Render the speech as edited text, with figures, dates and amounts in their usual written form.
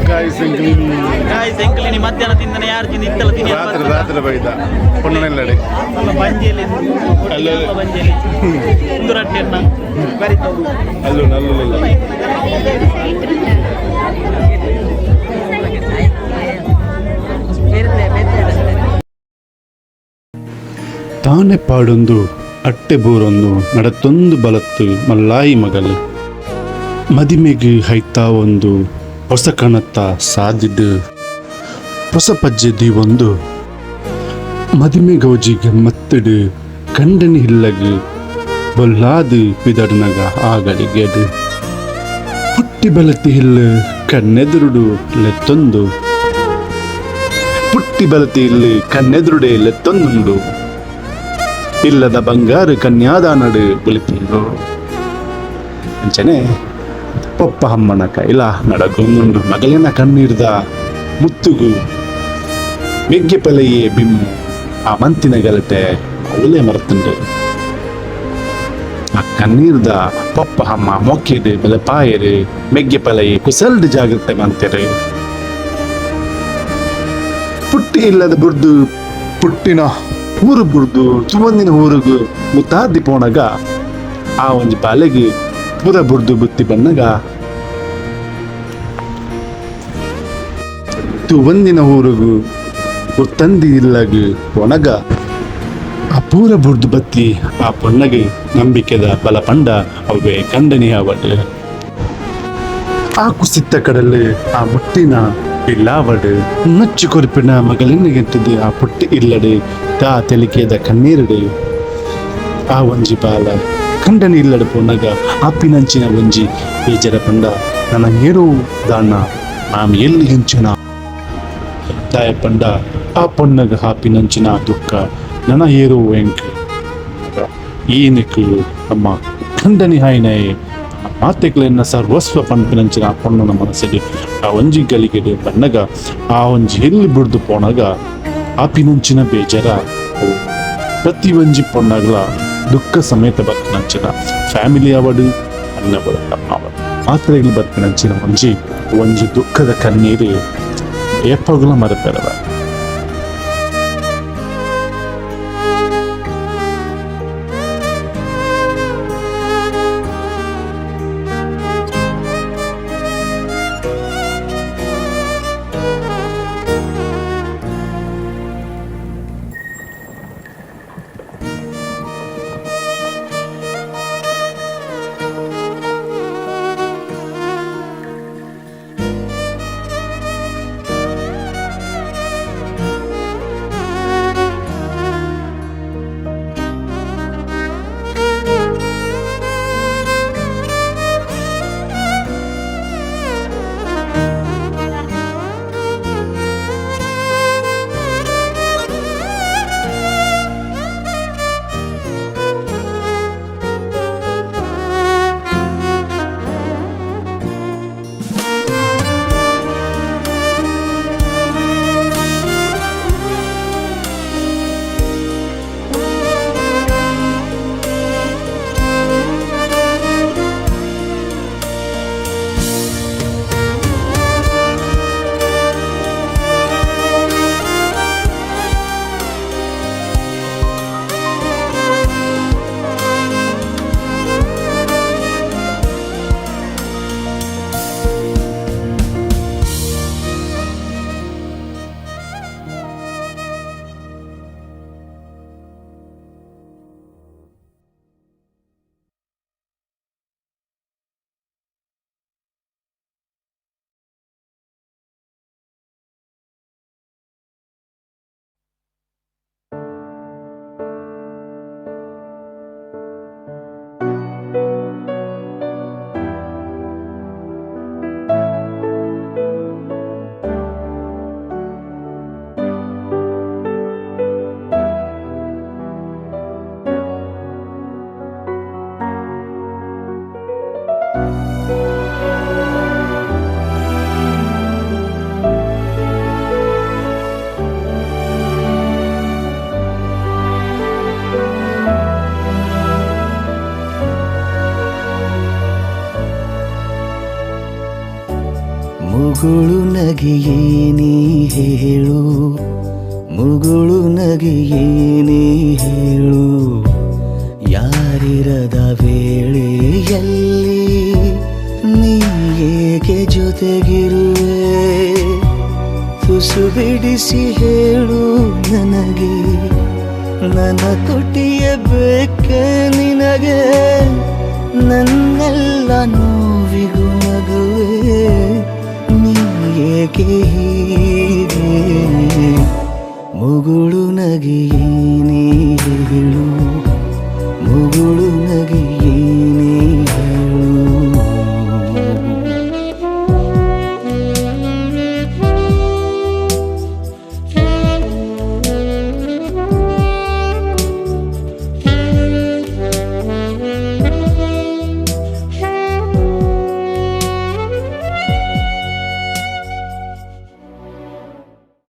ಕಾಯಿ ಸೆಂಕಲಿನಿ ಮಧ್ಯಾಹ್ನ ತಿಂದನೆ ಯಾರು ತಿಂದು ಇತ್ತಲ್ಲ ತಿನ್ನಿ ರಾತ್ರಿ ಬೈದ ಪೊಣ್ಣನೆಲ್ಲಡೆ ಬಂಜೇಲಿ ಬಂಜೇಲಿ ಒಂದು ರೊಟ್ಟಿಯನ್ನ ಬರಿತಾವು ಅಲ್ಲೂ ನಲ್ಲಲ್ಲ ತಾನೆ ಪಾಡೊಂದು ಅಟ್ಟೆ ಬೂರೊಂದು ನಡತೊಂದು ಬಲತ್ತು ಮಲ್ಲಾಯಿ ಮಗಲು ಮದಿಮೆಗೆ ಹೈತಾ ಒಂದು ಹೊಸ ಕಣತ್ತ ಸಾದಿದ್ದು ಹೊಸ ಪಜ್ಜೆದಿ ಒಂದು ಮದಿಮೆ ಗೌಜಿಗೆ ಮತ್ತಡು ಕಂಡನಿ ಹಿಲ್ಲಗು ಬೊಲ್ಲಾದು ಪಿದಡ್ನಗ ಆಗಲಿಗೆಡು ಪುಟ್ಟಿ ಬಲತಿ ಹಿಲ್ಲು ಕಣ್ಣೆದುರುಡು ಲೆತ್ತೊಂದು ಪುಟ್ಟಿ ಬಲತಿ ಇಲ್ಲಿ ಕಣ್ಣೆದುರುಡೆ ಲೆತ್ತೊಂದುಂಡು ಇಲ್ಲದ ಬಂಗಾರು ಕನ್ಯಾದ ನಡು ಬುಲಿಪುಂಡು ಅಂಚನೆ ಪೊಪ್ಪ ಅಮ್ಮನ ಕೈಲ ನಡಗೊಂದುಂಡು ಮಗಳಿನ ಕಣ್ಣೀರ್ದ ಮುತ್ತುಗು ಮೆಗ್ಗೆ ಪಲೆಯೇ ಬಿಮ್ಮು ಆ ಮಂತಿನ ಗಲಟೆ ಅವಳೇ ಮರೆತುಂಡು ಆ ಕಣ್ಣೀರ್ದ ಪೊಪ್ಪ ಅಮ್ಮ ಮೊಕ್ಕೆದು ಬೆಲೆ ಪಾಯರು ಮೆಗ್ಗೆ ಪಲೆಯೇ ಕುಸಲ್ದು ಜಾಗ್ರತೆ ಮಂತೆರು ಪುಟ್ಟಿ ಇಲ್ಲದ ಬುರ್ದು ಪುಟ್ಟಿನ ಊರು ಬುರ್ದು ಸುವಂದಿನ ಊರಿಗೂ ಮುತ್ತಾದಿ ಪೋಣಗ ಆ ಒಂಜಿ ಬಾಲೆಗೆ ಪೂರ ಬುರ್ದು ಬುತ್ತಿ ಬನ್ನಗ ಒಂದಿನ ಊರಿಗೂ ತಂದಿ ಇಲ್ಲಗು ಪೊಣಗ ಆ ಪೂರ ಬುರ್ದು ಬತ್ತಿ ಆ ಪೊಣ್ಣಗೆ ನಂಬಿಕೆದ ಬಲ ಪಂಡ ಅವೇ ಕಂಡನಿ ಅವಡು ಆ ಕುಸಿತ್ತ ಕಡಲು ಆ ಮುಟ್ಟಿನ ಇಲ್ಲಾವಡು ನಚ್ಚು ಕೊರುಪಿನ ಮಗಲಿನಿಗೆಂಟದು ಆ ಪುಟ್ಟಿ ಇಲ್ಲಡು ತಾ ತೆಲಿಕೆದ ಕಣ್ಣೀರಡು ಆ ಒಂಜಿ ಬಾಲ ಕಂಡನಿ ಇಲ್ಲಡು ಪೊನ್ನಗ ಆಪಿನಂಚಿನ ಒಂಜಿ ಬೇಜರ ಪಂಡ ನನ್ನ ಏರೋ ದಾಣ ನಾಮ್ ಎಲ್ಲಿ ಹೆಂಚಿನ ತಾಯ ಪಂಡ ಆ ಪೊನ್ನಗ ಹಾಪಿನಂಚಿನ ದುಃಖ ನನ್ನ ಏರೋ ಎಂಕ್ ಏನಕ್ಕೆ ನಮ್ಮ ಕಂಡನಿ ಹಾಯ್ನಾಯೆ ಮಾತೆಗಳನ್ನ ಸರ್ವಸ್ವ ಪಂಪಿನಂಚಿನ ಆ ಪೊಣ್ಣನ ಮನಸ್ಸಿಗೆ ಆ ಒಂಜಿ ಗಲಿಗೆಡೆ ಬಣ್ಣಗ ಆ ಒಂಜಿ ಎಲ್ಲಿ ಬಿಡ್ದು ಪೋಣಗ ಆಪಿನಂಚಿನ ಬೇಜಾರ ಪ್ರತಿ ಒಂಜಿ ಪೊಣ್ಣಗಳ ದುಃಖ ಸಮೇತ ಬರ್ಪಿನಂಚಿನ ಫ್ಯಾಮಿಲಿ ಅವಡು ಅನ್ನವಡು ಅವಡು ಮಾತ್ರೆಗಳು ಬರ್ಪಿನಂಚಿನ ಒಂಜಿ ದುಃಖದ ಕಣ್ಣೀರು ಎಪ್ಪಗಳ ಮರಪೆರವ ಮುಗುಳು ನಗೆಯೇ ನೀ ಹೇಳು, ಮುಗುಳು ನಗೆಯೇ ನೀ ಹೇಳು, ಯಾರಿರದ ವೇಳೆಯಲ್ಲಿ ನೀ ಏಕೆ ಜೊತೆಗಿರುವೆ, ತುಸು ಬಿಡಿಸಿ ಹೇಳು ನನಗೆ, ನನ್ನ ತುಟಿಯ ಬೇಕೆ ನಿನಗೆ, ನನ್ನೆಲ್ಲ ನೋವಿಗೂ ನಗುವೆ, ನೀ ಏಕೆ ಹೀಗೆ, ಮುಗುಳು ನಗೆಯೇ ನೀ ಹೇಳು, ಮುಗುಳು